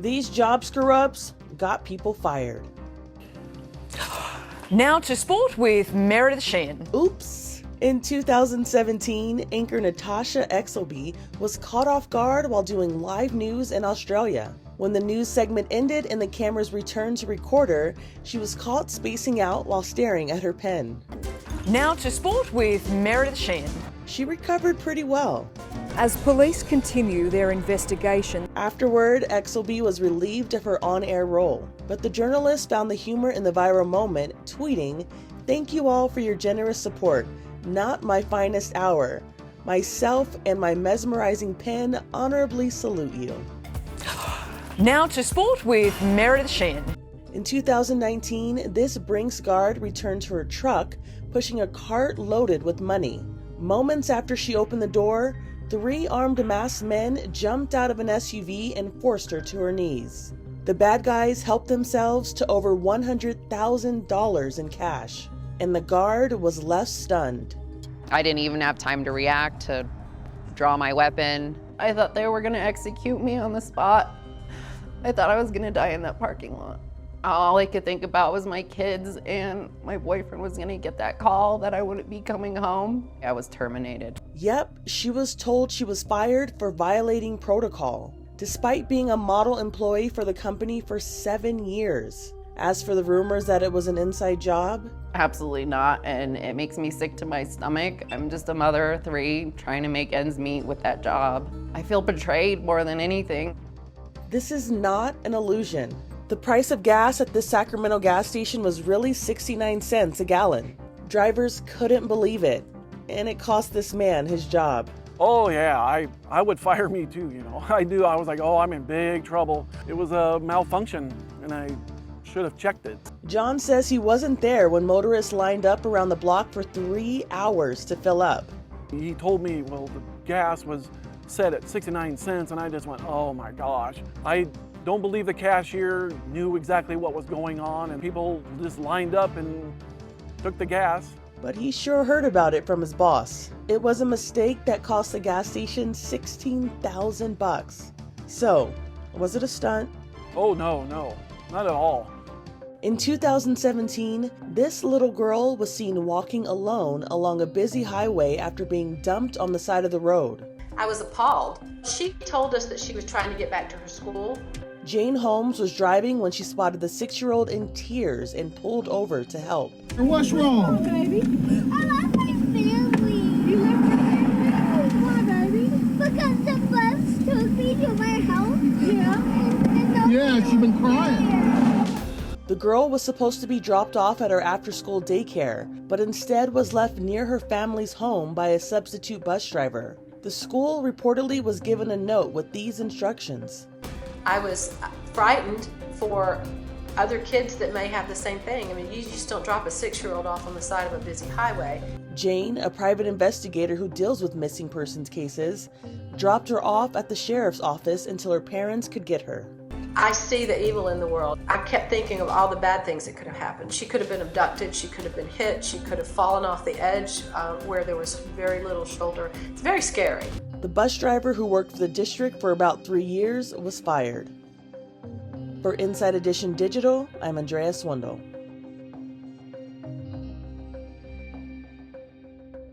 These job screw-ups got people fired. Now to sport with Meredith Sheehan. Oops. In 2017, anchor Natasha Exelby was caught off guard while doing live news in Australia. When the news segment ended and the cameras returned to record her, she was caught spacing out while staring at her pen. Now to sport with Meredith Sheehan. She recovered pretty well. As police continue their investigation. Afterward, Exelby was relieved of her on-air role, but the journalist found the humor in the viral moment, tweeting, "Thank you all for your generous support. Not my finest hour. Myself and my mesmerizing pen honorably salute you." Now to sport with Meredith Sheehan. In 2019, this Brinks Guard returned to her truck, pushing a cart loaded with money. Moments after she opened the door, 3 armed masked men jumped out of an SUV and forced her to her knees. The bad guys helped themselves to over $100,000 in cash, and the guard was left stunned. I didn't even have time to react, to draw my weapon. I thought they were gonna execute me on the spot. I thought I was gonna die in that parking lot. All I could think about was my kids, and my boyfriend was gonna get that call that I wouldn't be coming home. I was terminated. Yep, she was told she was fired for violating protocol, despite being a model employee for the company for 7 years. As for the rumors that it was an inside job, Absolutely not, and it makes me sick to my stomach. I'm just a mother of 3 trying to make ends meet with that job. I feel betrayed more than anything. this is not an illusion. The price of gas at this Sacramento gas station was really 69 cents a gallon. Drivers couldn't believe it, and it cost this man his job. Oh yeah, I would fire me too, you know. I was like, oh, I'm in big trouble. It was a malfunction, and I should have checked it. John says he wasn't there when motorists lined up around the block for 3 hours to fill up. He told me, well, the gas was set at 69 cents, and I just went, oh my gosh. I don't believe the cashier knew exactly what was going on, and people just lined up and took the gas. But he sure heard about it from his boss. It was a mistake that cost the gas station $16,000. So, was it a stunt? Oh no, not at all. In 2017, this little girl was seen walking alone along a busy highway after being dumped on the side of the road. I was appalled. She told us that she was trying to get back to her school. Jane Holmes was driving when she spotted the 6-year-old in tears and pulled over to help. What's wrong? Oh, baby. I love my family. You love your family? Why, baby? Because the bus took me to my house. Yeah, she's been crying. The girl was supposed to be dropped off at her after-school daycare, but instead was left near her family's home by a substitute bus driver. The school reportedly was given a note with these instructions. I was frightened for other kids that may have the same thing. I mean, you just don't drop a 6-year-old off on the side of a busy highway. Jane, a private investigator who deals with missing persons cases, dropped her off at the sheriff's office until her parents could get her. I see the evil in the world. I kept thinking of all the bad things that could have happened. She could have been abducted, she could have been hit, she could have fallen off the edge where there was very little shoulder. It's very scary. The bus driver who worked for the district for about 3 years was fired. For Inside Edition Digital, I'm Andrea Swindall.